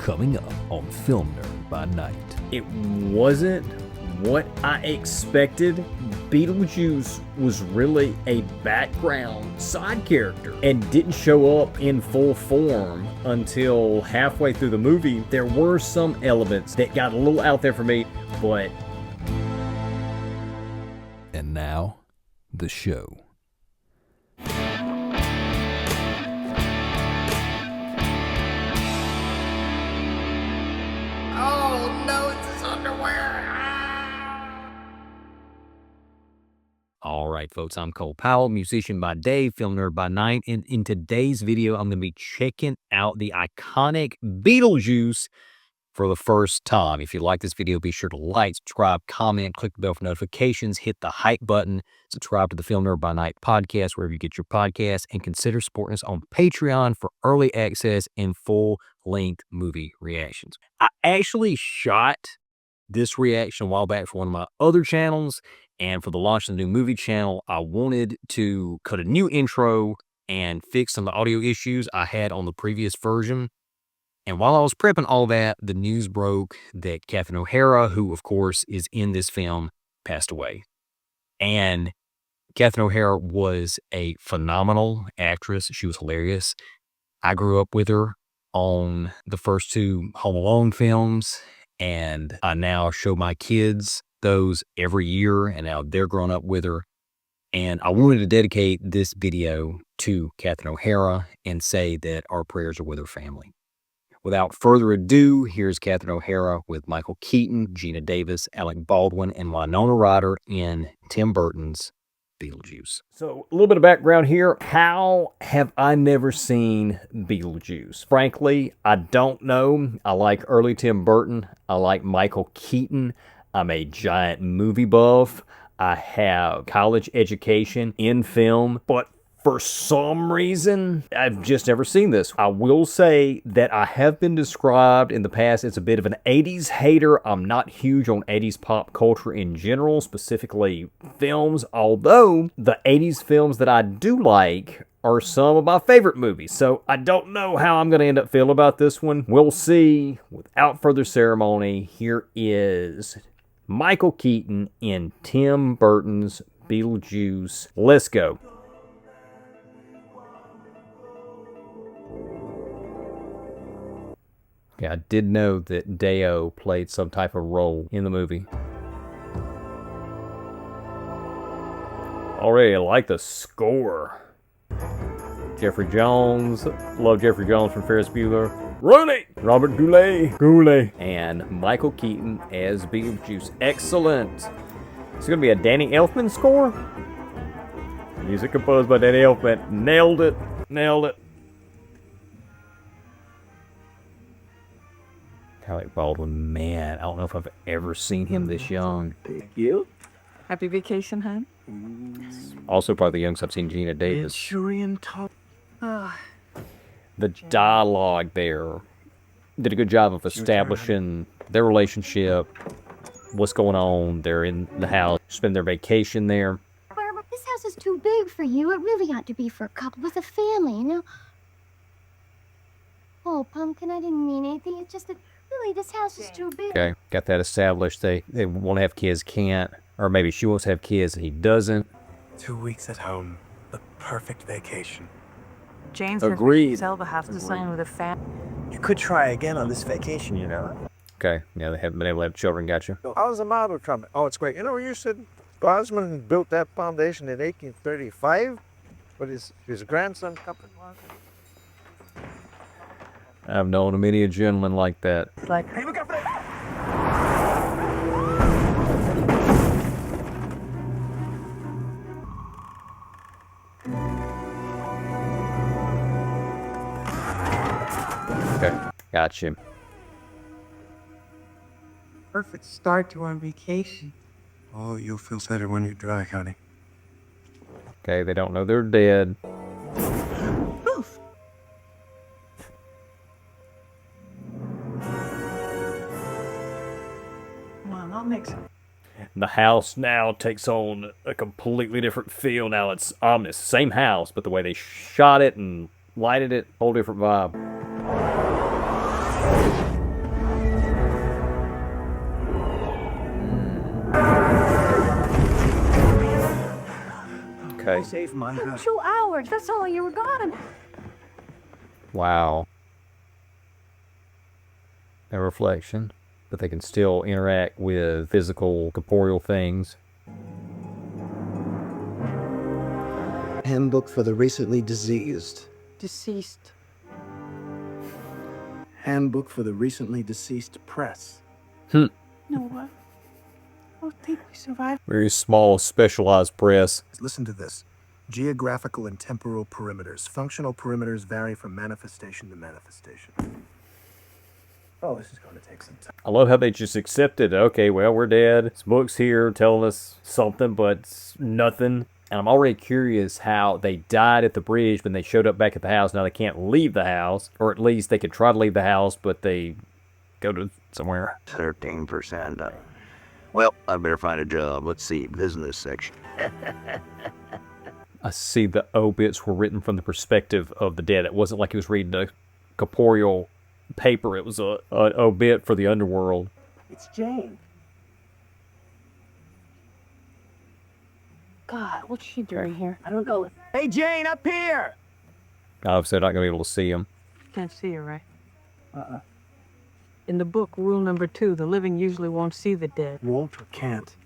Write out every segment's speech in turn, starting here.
coming up on Film Nerd by Night. It wasn't what I expected. Beetlejuice was really a background side character and didn't show up in full form until halfway through the movie. There were some elements that got a little out there for me, but... And now, the show. All right, folks, I'm Cole Powell, musician by day, film nerd by night, and in today's video, I'm going to be checking out the iconic Beetlejuice for the first time. If you like this video, be sure to like, subscribe, comment, click the bell for notifications, hit the hype button, subscribe to the Film Nerd by Night podcast, wherever you get your podcasts, and consider supporting us on Patreon for early access and full-length movie reactions. I actually shot this reaction a while back for one of my other channels, and for the launch of the new movie channel, I wanted to cut a new intro and fix some of the audio issues I had on the previous version. And while I was prepping all that, the news broke that Catherine O'Hara, who of course is in this film, passed away. And Catherine O'Hara was a phenomenal actress. She was hilarious. I grew up with her on the first two Home Alone films, and I now show my kids those every year, and now they're grown up with her. And I wanted to dedicate this video to Catherine O'Hara and say that our prayers are with her family. Without further ado, here's Catherine O'Hara with Michael Keaton, Geena Davis, Alec Baldwin, and Wynona Ryder in Tim Burton's Beetlejuice. So a little bit of background here. How have I never seen Beetlejuice? Frankly, I don't know. I like early Tim Burton. I like Michael Keaton. I'm a giant movie buff. I have college education in film, but for some reason, I've just never seen this. I will say that I have been described in the past as a bit of an 80s hater. I'm not huge on 80s pop culture in general, specifically films, although the 80s films that I do like are some of my favorite movies. So I don't know how I'm going to end up feeling about this one. We'll see. Without further ceremony, here is Michael Keaton in Tim Burton's Beetlejuice. Let's go. Yeah, I did know that Deo played some type of role in the movie. Already like the score. Jeffrey Jones. Love Jeffrey Jones from Ferris Bueller. Rooney! Robert Goulet. And Michael Keaton as Beetlejuice. Excellent. It's going to be a Danny Elfman score. Music composed by Danny Elfman. Nailed it. Nailed it. Alec Baldwin, man, I don't know if I've ever seen him this young. Thank you. Happy vacation, hon? Also probably the youngest I've seen Geena Davis. Manchurian top. The dialogue there did a good job of establishing their relationship, what's going on. They're in the house, spend their vacation there. Barbara, this house is too big for you. It really ought to be for a couple with a family, you know? Oh, Pumpkin, I didn't mean anything. It's just that, really, this house is too big. Okay, got that established. They want to have kids, can't. Or maybe she wants to have kids and he doesn't. 2 weeks at home. The perfect vacation. Jane's Agreed. Selva has to sign with a fan. You could try again on this vacation, you know. Okay, yeah, they haven't been able to have children, gotcha. I was a model trumpet. Oh, it's great. You know, you said Bosman built that foundation in 1835, but his grandson coming along. I've known many a gentleman like that. It's like, Hey, look out for that! Okay, gotcha. perfect start to our vacation. Oh, you'll feel better when you're dry, honey. Okay, they don't know they're dead. Oof. Well, that makes sense. The house now takes on a completely different feel. Now it's ominous. Same house, but the way they shot it and lighted it, whole different vibe. Okay. Save my house. 2 hours. That's all you were gone. Wow. A reflection. But they can still interact with physical, corporeal things. Handbook for the recently diseased. Deceased. Handbook for the recently deceased press. No, what? I don't think we survived. Very small, specialized press. Listen to this. Geographical and temporal perimeters. Functional perimeters vary from manifestation to manifestation. Oh, this is going to take some time. I love how they just accepted, okay, well, we're dead. This book's here telling us something, but it's nothing. And I'm already curious how they died at the bridge when they showed up back at the house. Now they can't leave the house, or at least they could try to leave the house, but they go to somewhere. 13%. Well, I better find a job. Let's see, business section. I see the obits were written from the perspective of the dead. It wasn't like he was reading a corporeal paper. It was an obit for the underworld. It's Jane. God, what's she doing here? I don't know. Hey, Jane, up here! Obviously, they're not going to be able to see him. Can't see her, right? In the book, rule number 2, the living usually won't see the dead. Won't or can't?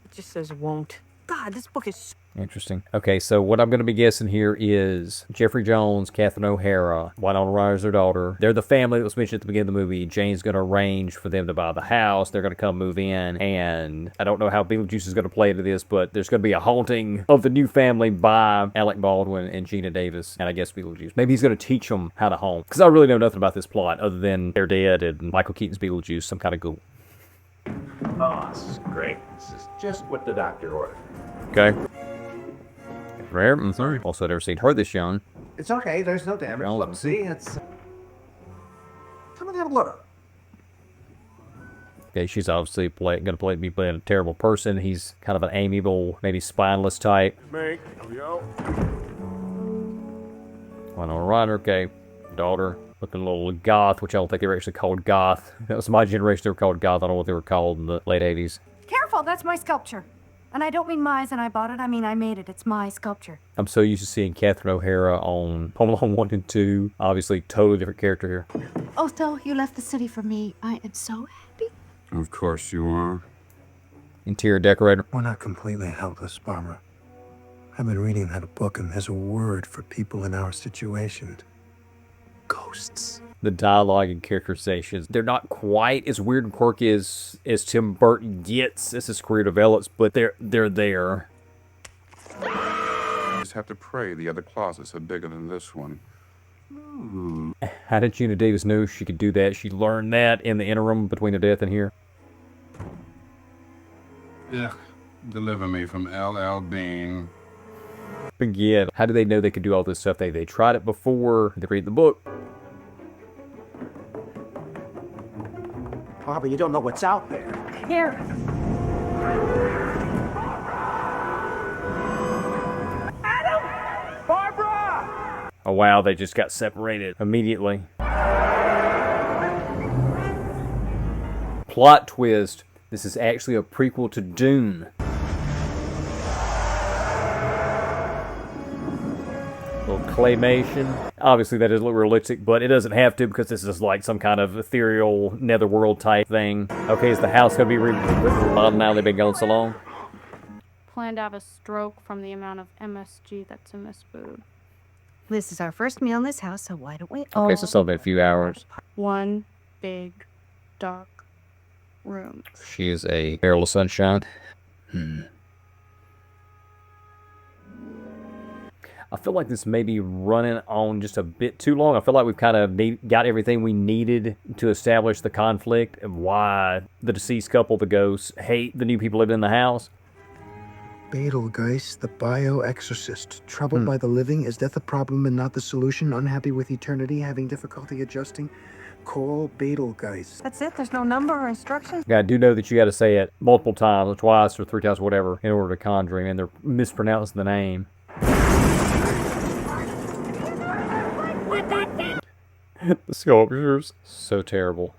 It just says won't. God, this book is... Interesting. Okay, so what I'm going to be guessing here is Jeffrey Jones, Catherine O'Hara, Wynona Ryder's their daughter. They're the family that was mentioned at the beginning of the movie. Jane's going to arrange for them to buy the house. They're going to come move in, and I don't know how Beetlejuice is going to play into this, but there's going to be a haunting of the new family by Alec Baldwin and Geena Davis, and I guess Beetlejuice. Maybe he's going to teach them how to haunt, because I really know nothing about this plot other than they're dead and Michael Keaton's Beetlejuice, some kind of ghoul. Oh, this is great. This is just what the doctor ordered. Okay. Rare. I'm sorry. Also, I've never seen her this young. It's okay, there's no damage. Look, see, it's... Come and have a look. Okay, she's obviously going to be playing a terrible person. He's kind of an amiable, maybe spineless type. Here we go. Wynona Ryder, okay. Daughter, looking a little goth, which I don't think they were actually called goth. That was my generation, they were called goth. I don't know what they were called in the late 80s. Careful, that's my sculpture. And I don't mean mine and I bought it. I mean I made it. It's my sculpture. I'm so used to seeing Catherine O'Hara on Home Alone 1 and 2. Obviously, totally different character here. Otho, you left the city for me. I am so happy. Of course you are. Interior decorator. We're not completely helpless, Barbara. I've been reading that book, and there's a word for people in our situation. Ghosts. The dialogue and characterizations, they're not quite as weird and quirky as Tim Burton gets as his career develops, but they're there. You just have to pray the other closets are bigger than this one. How did Geena Davis know she could do that? She learned that in the interim between her death and here. Yeah, deliver me from L.L. Bean. Again, how do they know they could do all this stuff? They tried it before. They read the book. Barbara, you don't know what's out there. Here. Oh wow, they just got separated immediately. Plot twist. This is actually a prequel to Dune. Little claymation. Obviously that doesn't look realistic, but it doesn't have to because this is like some kind of ethereal netherworld type thing. Okay, is the house gonna be rebuilt now they've been gone so long? Plan to have a stroke from the amount of MSG that's in this food. This is our first meal in this house, so why don't we Okay, so it's only been a few hours. One big dark room. She is a barrel of sunshine. I feel like this may be running on just a bit too long. I feel like we've kind of got everything we needed to establish the conflict and why the deceased couple, the ghosts, hate the new people living in the house. Beetlejuice, the bio-exorcist. Troubled by the living? Is death a problem and not the solution? Unhappy with eternity? Having difficulty adjusting? Call Beetlejuice. That's it? There's no number or instructions? Yeah, I do know that you got to say it multiple times, or twice, or 3 times, whatever, in order to conjure him, and they're mispronouncing the name. The sculptures. So terrible.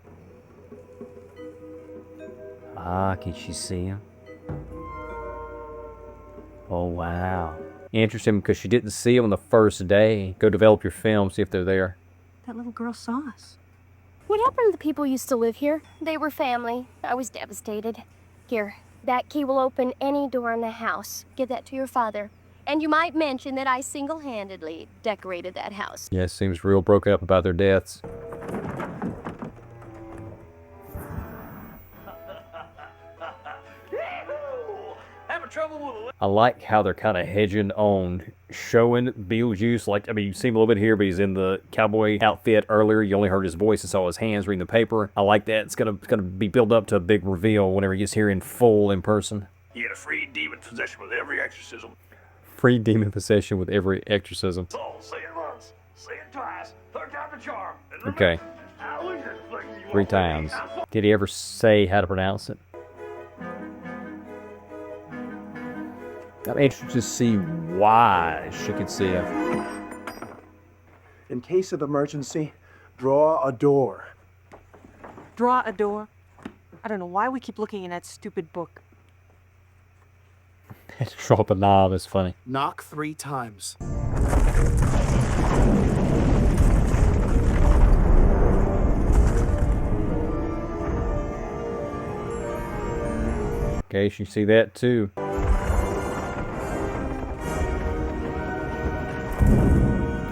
Ah, can she see him? Oh, wow. Interesting, because she didn't see them on the first day. Go develop your film, see if they're there. That little girl saw us. What happened to the people who used to live here? They were family. I was devastated. Here, that key will open any door in the house. Give that to your father. And you might mention that I single-handedly decorated that house. Yeah, it seems real broken up about their deaths. I like how they're kind of hedging on showing Beetlejuice. Like, I mean, you see him a little bit here, but he's in the cowboy outfit earlier. You only heard his voice and saw his hands reading the paper. I like that. It's gonna be built up to a big reveal whenever he gets here in full in person. He had a free demon possession with every exorcism. Free demon possession with every exorcism. So, say it once, say it twice, third time the charm. Okay. 3 times. Did he ever say how to pronounce it? I'm interested to see why she could see him. In case of emergency, draw a door. Draw a door. I don't know why we keep looking in that stupid book. Drop a knob is funny. Knock 3 times. Okay, you see that too.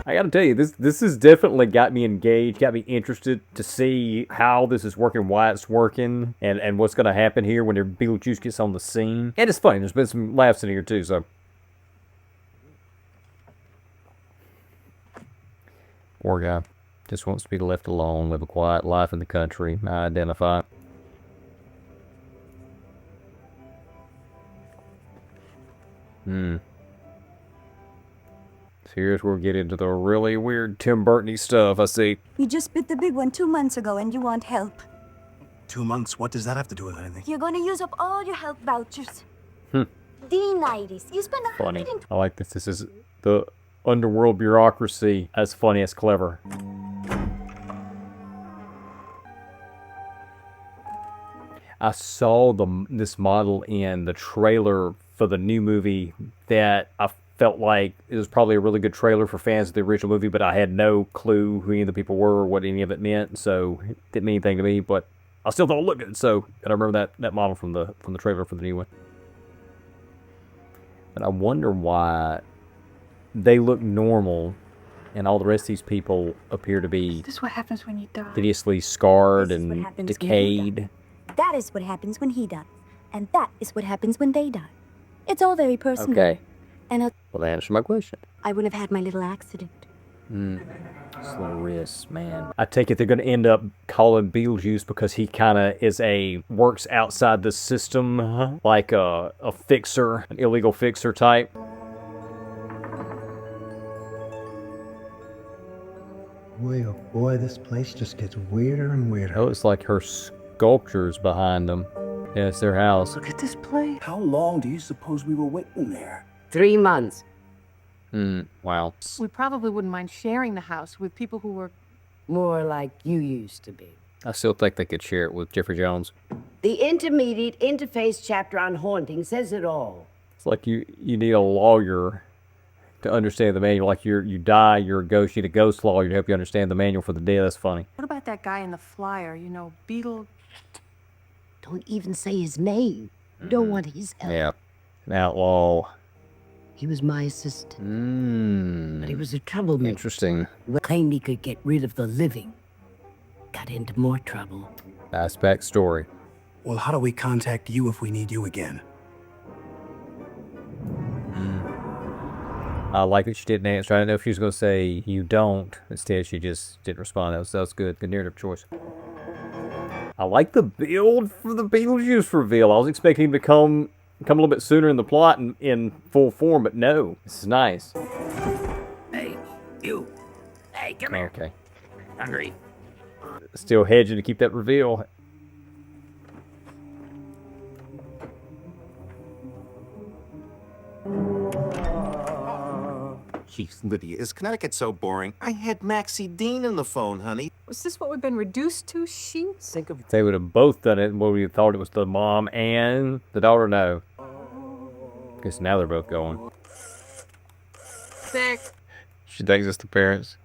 I gotta tell you, this has definitely got me engaged, got me interested to see how this is working, why it's working, and what's gonna happen here when Beetlejuice gets on the scene. And it's funny, there's been some laughs in here too, so. Poor guy. Just wants to be left alone, live a quiet life in the country. I identify. Here's where we get into the really weird Tim Burton-y stuff, I see. You just bit the big one 2 months ago and you want help. 2 months? What does that have to do with anything? You're gonna use up all your help vouchers. D-90s. You spend Funny. I like this. This is the underworld bureaucracy. As funny as clever. I saw this model in the trailer for the new movie that I felt like it was probably a really good trailer for fans of the original movie, but I had no clue who any of the people were or what any of it meant, so it didn't mean anything to me, but I still thought it looked good, so I remember that model from the trailer for the new one. But I wonder why they look normal and all the rest of these people appear to be This is what happens when you die. hideously scarred This is what and happens when you decayed. That is what happens when he dies. And that is what happens when they die. It's all very personal. Okay. And Well, that answers my question. I wouldn't have had my little accident. Slow wrist, man. I take it they're going to end up calling Beetlejuice because he kind of works outside the system, like a fixer, an illegal fixer type. Boy, oh boy, this place just gets weirder and weirder. It looks like her sculptures behind them. Yeah, it's their house. Look at this place. How long do you suppose we were waiting there? 3 months. Wow. We probably wouldn't mind sharing the house with people who were... More like you used to be. I still think they could share it with Jeffrey Jones. The intermediate interface chapter on haunting says it all. It's like you need a lawyer to understand the manual. Like you die, you're a ghost, you need a ghost lawyer to help you understand the manual for the dead. That's funny. What about that guy in the flyer? You know, Beetle... Don't even say his name. You don't want his help. Yeah. An outlaw. He was my assistant. But he was a troublemaker. Interesting. Claimed he could get rid of the living. Got into more trouble. Nice backstory. Well, how do we contact you if we need you again? I like that she didn't answer. I didn't know if she was going to say you don't. Instead, she just didn't respond. That was good. Good narrative choice. I like the build for the Beetlejuice reveal. I was expecting him to come a little bit sooner in the plot and in full form, but no. This is nice. Hey, you. Hey, come here. Okay. Hungry. Still hedging to keep that reveal. Jeez, Lydia, is Connecticut so boring? I had Maxie Dean on the phone, honey. Was this what we've been reduced to? Sheets? Think of If they would have both done it, what we thought it was the mom and the daughter, no. Guess now they're both going. sick. She thinks it's the parents.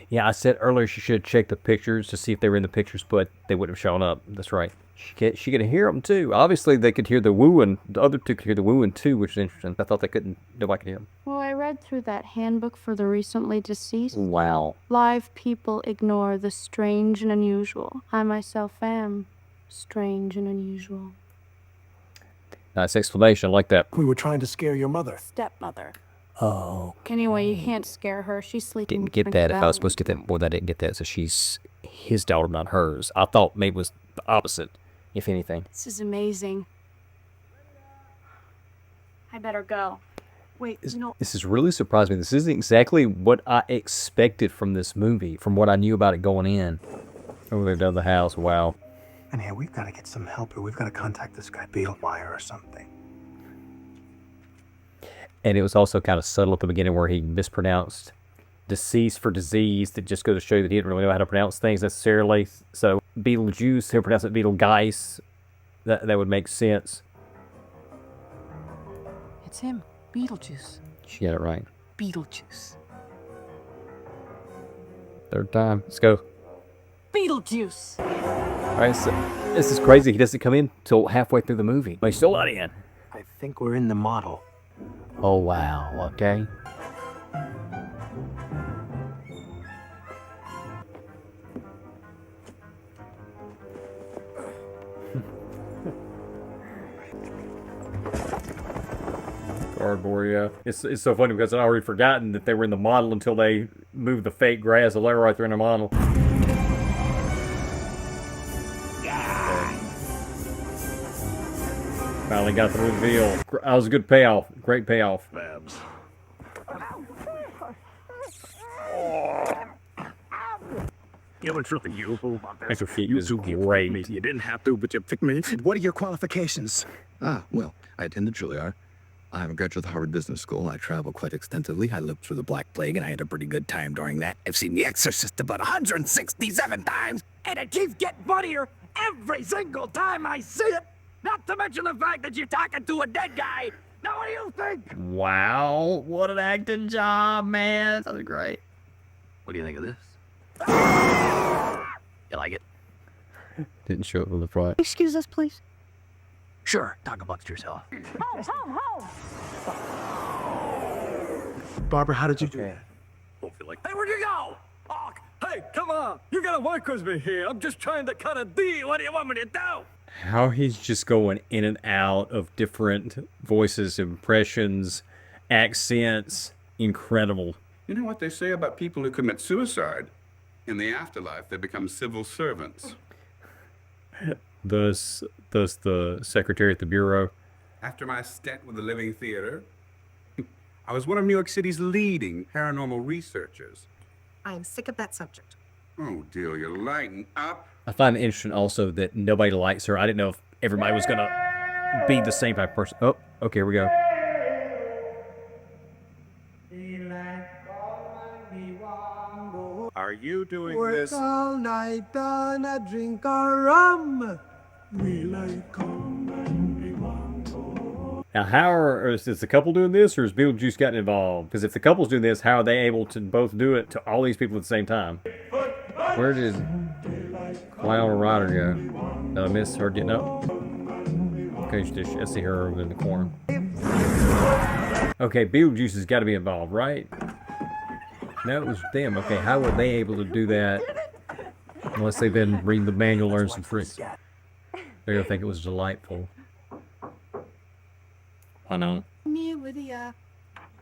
Yeah, I said earlier she should have checked the pictures to see if they were in the pictures, but they wouldn't have shown up. That's right. She could hear them too. Obviously, they could hear the wooing. The other two could hear the wooing too, which is interesting. I thought they couldn't. Nobody could hear them. Well, I read through that handbook for the recently deceased. Wow. Live people ignore the strange and unusual. I myself am strange and unusual. Nice explanation. I like that. We were trying to scare your mother. Stepmother. Oh. Anyway, you can't scare her. She's sleeping. Didn't get that. If I was supposed to get that, well, I didn't get that. So she's his daughter, not hers. I thought maybe it was the opposite, if anything. This is amazing. I better go. Wait, This has really surprised me. This isn't exactly what I expected from this movie, from what I knew about it going in. Oh, they've done the house. Wow. And here, we've got to get some help, or we've got to contact this guy Beetlejuice or something. And it was also kind of subtle at the beginning where he mispronounced deceased for disease. That just goes to show you that he didn't really know how to pronounce things necessarily. So Beetlejuice, he'll pronounce it Beetlejuice. That would make sense. It's him, Beetlejuice. She got it right. Beetlejuice. Third time. Let's go. Beetlejuice. All right, so this is crazy. He doesn't come in till halfway through the movie. But he's still not in. I think we're in the model. Oh, wow. Okay. Cardboard, yeah. It's so funny because I'd already forgotten that they were in the model until they moved the fake grass. So they were right there in the model. Finally got the reveal. That was a good payoff. Great payoff. Babs. It was really you who want this. You was great. Me. You didn't have to, but you picked me. What are your qualifications? Well, I attended Juilliard. I'm a graduate of the Harvard Business School. I travel quite extensively. I lived through the Black Plague, and I had a pretty good time during that. I've seen The Exorcist about 167 times, and it keeps getting funnier every single time I see it. Not to mention the fact that you're talking to a dead guy. Now, what do you think? Wow, what an acting job, man. That was great. What do you think of this? You like it? Didn't show up on the front. Excuse us, please. Sure. Talk amongst yourself. Barbara, how did you do that? Hey, where'd you go? Oh, hey, come on. You gotta work with me here. I'm just trying to cut a deal. What do you want me to do? How he's just going in and out of different voices, impressions, accents. Incredible. You know what they say about people who commit suicide? In the afterlife, they become civil servants. Thus the secretary at the bureau. After my stint with the Living Theater, I was one of New York City's leading paranormal researchers. I'm sick of that subject. Oh, Delia, lighten up. I find it interesting also that nobody likes her. I didn't know if everybody was going to be the same type of person. Oh, okay, here we go. Are you doing Work this? all night on a drink of rum. We like Now, is the couple doing this, or has Beetlejuice gotten involved? Because if the couple's doing this, how are they able to both do it to all these people at the same time? Where did Powell or Ryder go? Did I miss her getting up? Okay, I see her over in the corner. Okay, Beetlejuice has got to be involved, right? No, it was them. Okay, how were they able to do that? Unless they've been reading the manual, learn some tricks. They're gonna think it was delightful. I know. Me, Lydia.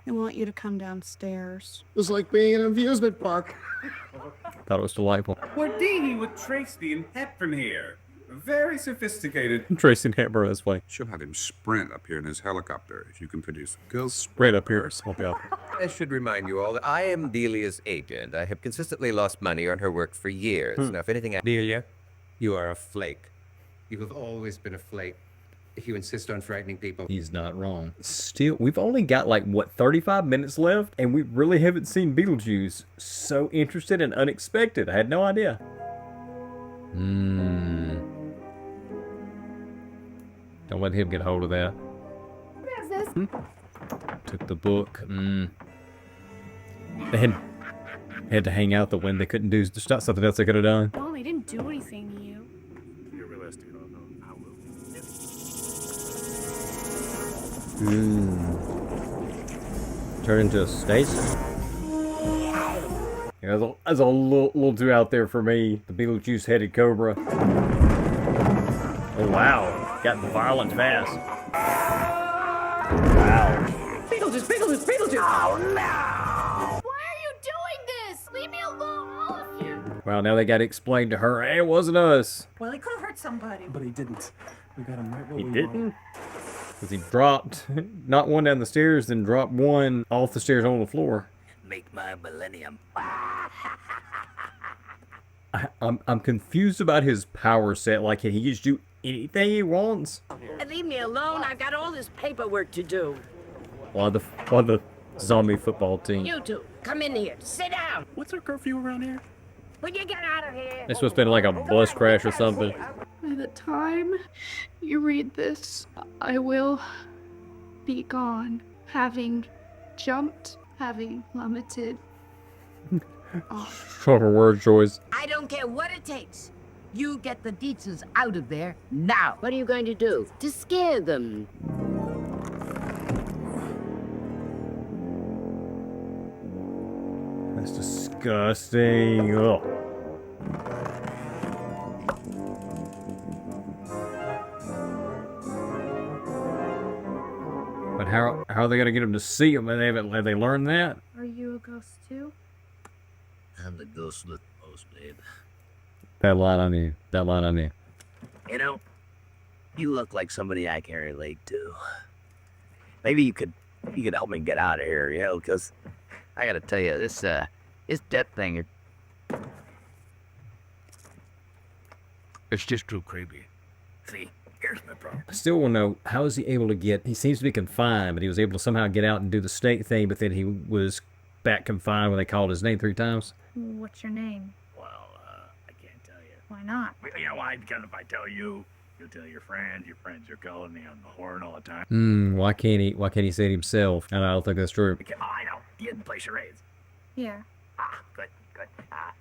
I want you to come downstairs. It was like being in an amusement park. Thought it was delightful. We're dealing with Tracy and Hepburn here. Very sophisticated. Tracy and Hepburn this way. She'll have him sprint up here in his helicopter if you can produce a ghost. Sprint up here. Swap out. I should remind you all that I am Delia's agent. I have consistently lost money on her work for years. Now, if anything, Delia, you are a flake. You have always been a flake. If you insist on frightening people. He's not wrong. Still, we've only got like, what, 35 minutes left? And we really haven't seen Beetlejuice. So interested and unexpected. I had no idea. Don't let him get hold of that. What is this? Took the book. They had to hang out the wind. They couldn't do. There's not something else they could have done. Well, they didn't do anything to you. You're realistic. I don't know how will. Turn into a station. Yeah, that's a little too out there for me. The Beetlejuice headed cobra. Oh wow, got violent fast. Wow. Beetlejuice, Beetlejuice, Beetlejuice! Oh no! Why are you doing this? Leave me alone, all of you. Wow, now they got to explain to her, hey, it wasn't us. Well, he could have hurt somebody. But he didn't. We got him right where He we didn't? Because he dropped, not one down the stairs, then dropped one off the stairs on the floor. Make my millennium. I'm confused about his power set. Like, can he just do anything he wants? Leave me alone. I've got all this paperwork to do. Why the zombie football team? You two, come in here. Sit down. What's our curfew around here? Will you get out of here? It's supposed to be like a bus crash or something. By the time you read this, I will be gone, having jumped, having plummeted. Shorter word choice. I don't care what it takes. You get the Dietzes out of there now. What are you going to do? To scare them. That's disgusting. Ugh. But how are they gonna get them to see him? Have they learned that? Are you a ghost too? I'm the ghost with the most, babe. That line I knew. That line I knew. You know, you look like somebody I can relate to. Maybe you could help me get out of here, you know, because I gotta tell you, this death thing, it's just too creepy. See, here's my problem. I still want to know, how is he able to get, he seems to be confined, but he was able to somehow get out and do the snake thing, but then he was back confined when they called his name 3 times. What's your name? Well, I can't tell you. Why not? You know why? Because if I tell you, you'll tell your friends are calling me on the horn all the time. Why can't he say it himself? And I don't think that's true. Oh, I know. You didn't play charades. Yeah. Good.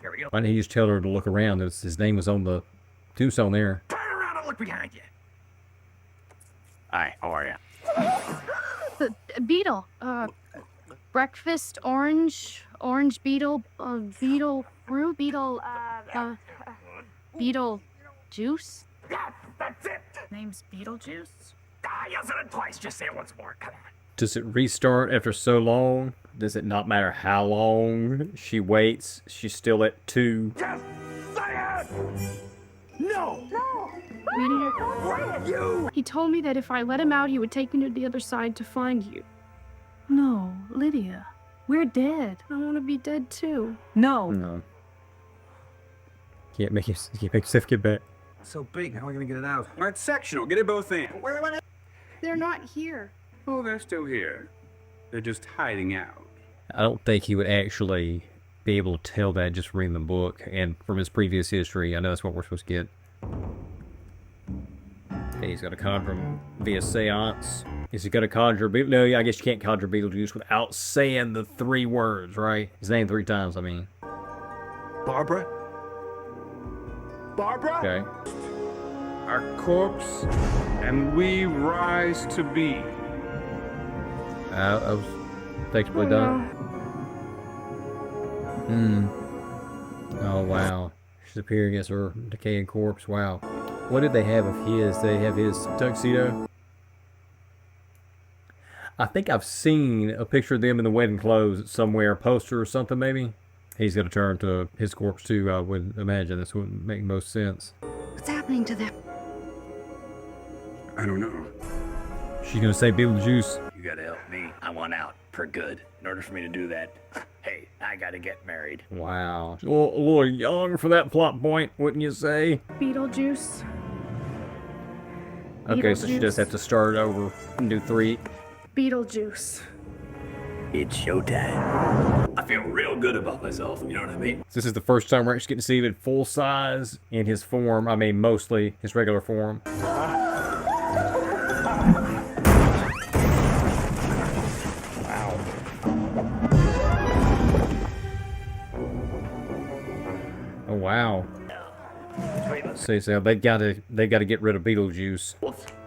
Here we go. Why didn't he just tell her to look around? His name was on the tombstone there. Turn around and look behind you. Hi, how are you? The beetle. Breakfast, orange beetle, beetle fruit, beetle juice. Yeah, that's it. Name's Beetlejuice. You said it twice. Just say it once more. Come on. Does it restart after so long? Does it not matter how long she waits? She's still at 2. Just say it. No. Lydia, he told me that if I let him out, he would take me to the other side to find you. No, Lydia, we're dead. I want to be dead too. No. Can't make yourself get back. So big, how are we gonna get it out? All right, sectional, get it both in. They're not here. Oh, they're still here. They're just hiding out. I don't think he would actually be able to tell that just from reading the book and from his previous history. I know that's what we're supposed to get. Okay, he's got to conjure him via seance. Is he going to conjure No, I guess you can't conjure Beetlejuice without saying the 3 words, right? His name 3 times, I mean. Barbara? Okay. Our corpse, and we rise to be. That was effectively done. Oh, wow. She's appearing as her decaying corpse. Wow. What did they have of his? Did they have his tuxedo? I think I've seen a picture of them in the wedding clothes somewhere, a poster or something maybe. He's going to turn to his corpse too, I would imagine. This wouldn't make most sense. What's happening to them? I don't know. She's going to say Beetlejuice. You gotta help me. I want out for good. In order for me to do that, hey, I gotta get married. Wow. A little young for that plot point, wouldn't you say? Beetlejuice. Okay, so she does have to start over and do 3. Beetlejuice. It's showtime. I feel real good about myself, you know what I mean? This is the first time we're actually getting to see him in full size in his form. I mean, mostly his regular form. Oh wow. See, so they gotta get rid of Beetlejuice.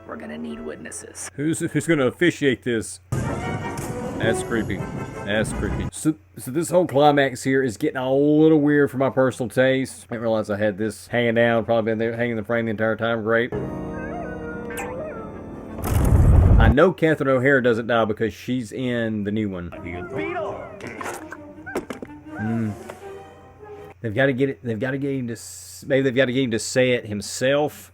We're gonna need witnesses. Who's gonna officiate this? That's creepy. That's creepy. So this whole climax here is getting a little weird for my personal taste. I didn't realize I had this hanging down. Probably been there hanging in the frame the entire time. Great. I know Catherine O'Hara doesn't die because she's in the new one. They've got to get it. They've got to get him to. Maybe they've got to get him to say it himself.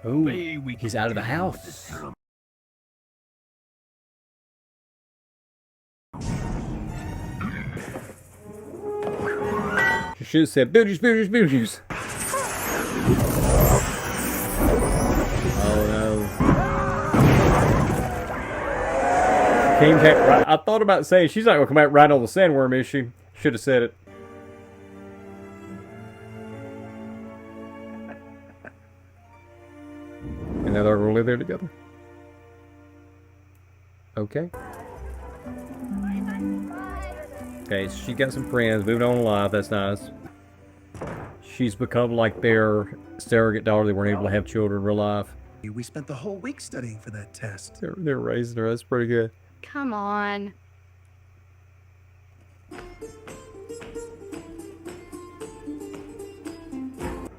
Ooh, he's out of the house. She should have said, Beetlejuice, Beetlejuice, Beetlejuice. Oh no. Came back right. I thought about saying she's not going to come out right on the sandworm, is she? Should have said it. And now they're going to live there together. Okay. Okay, so she got some friends, moving on in life, that's nice. She's become like their surrogate daughter. They weren't able to have children in real life. We spent the whole week studying for that test. They're raising her, that's pretty good. Come on.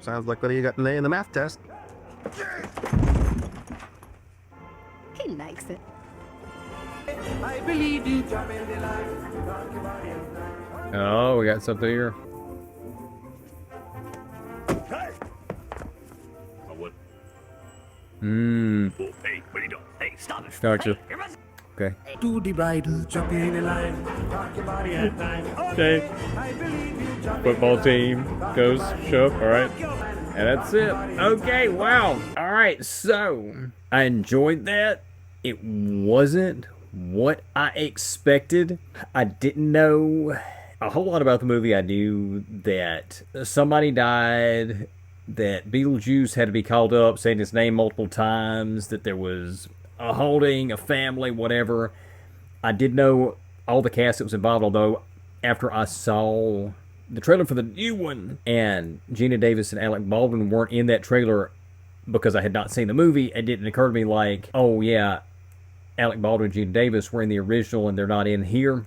Sounds like what you got an A in the math test. He likes it. I believe you jump in the life. Oh, we got something here. Hey, what are you doing? Hey, stop it. Gotcha. Okay. To the bridle, jump in the line. Rock your body at time. Okay. I believe you jump Football team goes, show up, alright. And that's it. Okay, wow. Alright, so I enjoyed that. It wasn't what I expected. I didn't know a whole lot about the movie. I knew that somebody died, that Beetlejuice had to be called up, saying his name multiple times, that there was a haunting, a family, whatever. I did know all the cast that was involved, although after I saw the trailer for the new one, and Geena Davis and Alec Baldwin weren't in that trailer because I had not seen the movie, it didn't occur to me like, oh yeah, Alec Baldwin and Geena Davis were in the original and they're not in here.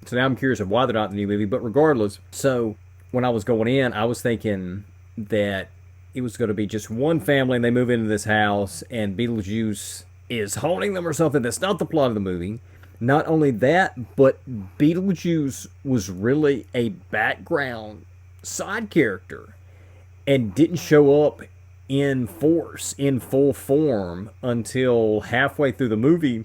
So now I'm curious of why they're not in the new movie, but regardless, so when I was going in, I was thinking that it was going to be just one family and they move into this house and Beetlejuice is haunting them or something. That's not the plot of the movie. Not only that, but Beetlejuice was really a background side character and didn't show up in force, in full form, until halfway through the movie,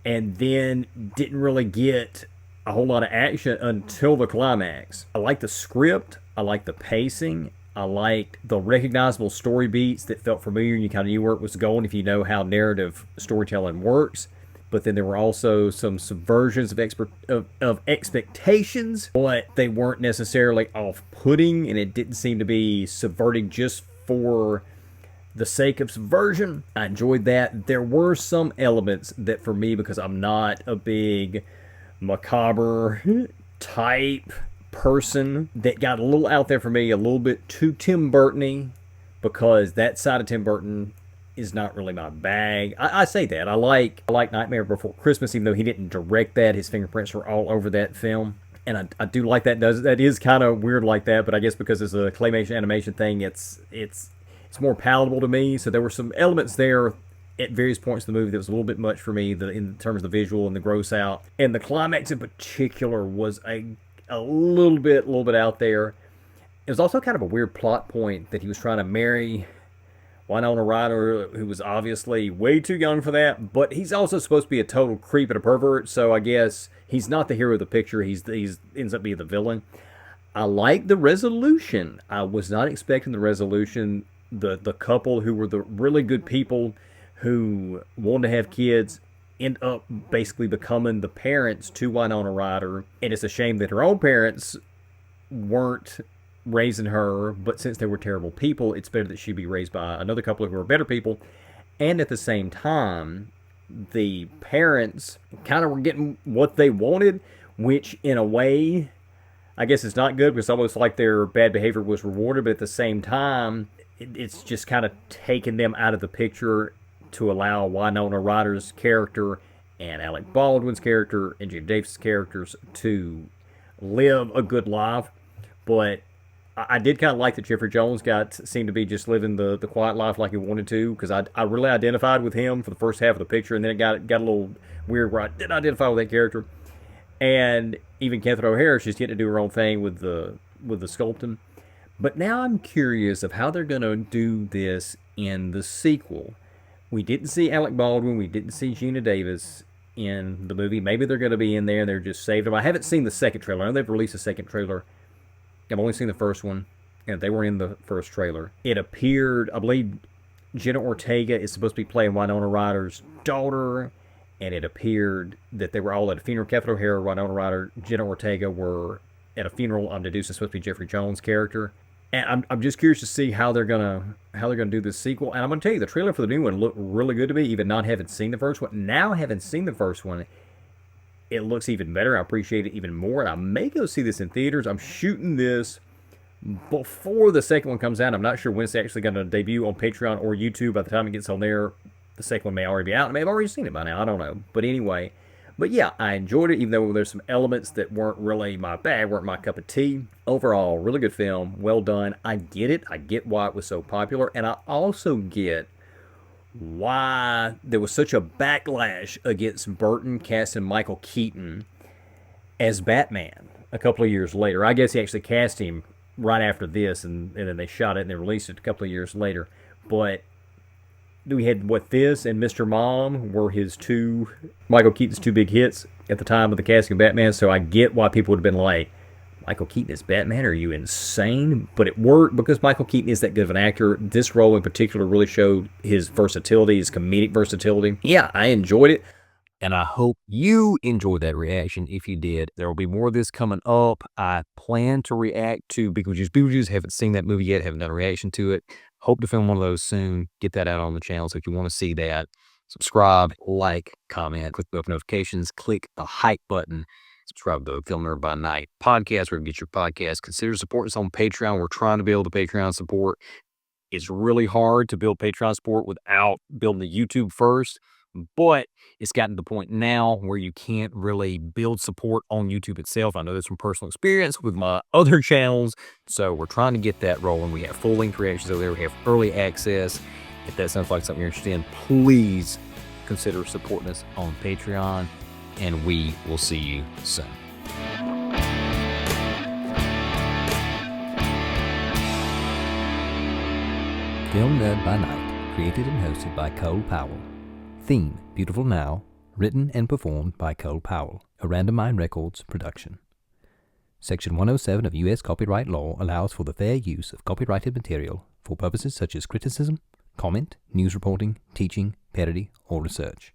and then didn't really get a whole lot of action until the climax. I like the script. I like the pacing. I liked the recognizable story beats that felt familiar and you kind of knew where it was going if you know how narrative storytelling works. But then there were also some subversions of expectations, but they weren't necessarily off-putting, and it didn't seem to be subverting just for the sake of subversion. I enjoyed that. There were some elements that for me, because I'm not a big macabre type person, that got a little out there for me, a little bit too Tim Burton-y, because that side of Tim Burton is not really my bag. I say that. I like Nightmare Before Christmas, even though he didn't direct that. His fingerprints were all over that film. And I do like that. That is kind of weird like that, but I guess because it's a claymation animation thing, it's more palatable to me. So there were some elements there at various points in the movie that was a little bit much for me in terms of the visual and the gross out. And the climax in particular was a little bit out there. It was also kind of a weird plot point that he was trying to marry Wynona Ryder, who was obviously way too young for that, but he's also supposed to be a total creep and a pervert, so I guess he's not the hero of the picture. He's ends up being the villain. I like the resolution. I was not expecting the resolution. The couple who were the really good people who wanted to have kids end up basically becoming the parents to Wynona Ryder, and it's a shame that her own parents weren't raising her, but since they were terrible people, it's better that she be raised by another couple who are better people. And at the same time, the parents kind of were getting what they wanted, which in a way I guess it's not good because it's almost like their bad behavior was rewarded, but at the same time, it's just kind of taken them out of the picture to allow Wynona Ryder's character and Alec Baldwin's character and Geena Davis' characters to live a good life. But I did kind of like that Jeffrey Jones seemed to be just living the quiet life like he wanted to, because I really identified with him for the first half of the picture, and then it got a little weird where I didn't identify with that character. And even Catherine O'Hara, she's getting to do her own thing with the sculpting. But now I'm curious of how they're going to do this in the sequel. We didn't see Alec Baldwin. We didn't see Geena Davis in the movie. Maybe they're going to be in there and they're just saved them. I haven't seen the second trailer. I know they've released a second trailer. I've only seen the first one, and they were in the first trailer. It appeared, I believe, Jenna Ortega is supposed to be playing Wynona Ryder's daughter, and it appeared that they were all at a funeral. Catherine O'Hara, Wynona Ryder, Jenna Ortega were at a funeral. I'm deducing it's supposed to be Jeffrey Jones' character. And I'm just curious to see how they're gonna do this sequel. And I'm gonna tell you, the trailer for the new one looked really good to me, even not having seen the first one. Now having seen the first one, it looks even better. I appreciate it even more. And I may go see this in theaters. I'm shooting this before the second one comes out. I'm not sure when it's actually going to debut on Patreon or YouTube. By the time it gets on there, the second one may already be out. I may have already seen it by now. I don't know. But anyway, yeah, I enjoyed it, even though there's some elements that weren't really my bag, weren't my cup of tea. Overall, really good film. Well done. I get it. I get why it was so popular. And I also get why there was such a backlash against Burton casting Michael Keaton as Batman a couple of years later. I guess he actually cast him right after this, and then they shot it and they released it a couple of years later. But we had this and Mr. Mom were Michael Keaton's two big hits at the time of the casting of Batman, so I get why people would have been like, Michael Keaton is Batman? Are you insane? But it worked because Michael Keaton is that good of an actor. This role in particular really showed his versatility, his comedic versatility. Yeah, I enjoyed it. And I hope you enjoyed that reaction. If you did, there will be more of this coming up. I plan to react to Beetlejuice. Haven't seen that movie yet. Haven't done a reaction to it. Hope to film one of those soon. Get that out on the channel. So if you want to see that, subscribe, like, comment, click the notifications, click the hype button. Subscribe to the Film Nerd by Night podcast where you get your podcast. Consider supporting us on Patreon. We're trying to build the Patreon support. It's really hard to build Patreon support without building the YouTube first, but it's gotten to the point now where you can't really build support on YouTube itself. I know this from personal experience with my other channels, so we're trying to get that rolling. We have full-length reactions over there. We have early access. If that sounds like something you're interested in, please consider supporting us on Patreon, and we will see you soon. Film Nerd by Night, created and hosted by Cole Powell. Theme, Beautiful Now, written and performed by Cole Powell, a Random Mind Records production. Section 107 of U.S. copyright law allows for the fair use of copyrighted material for purposes such as criticism, comment, news reporting, teaching, parody, or research.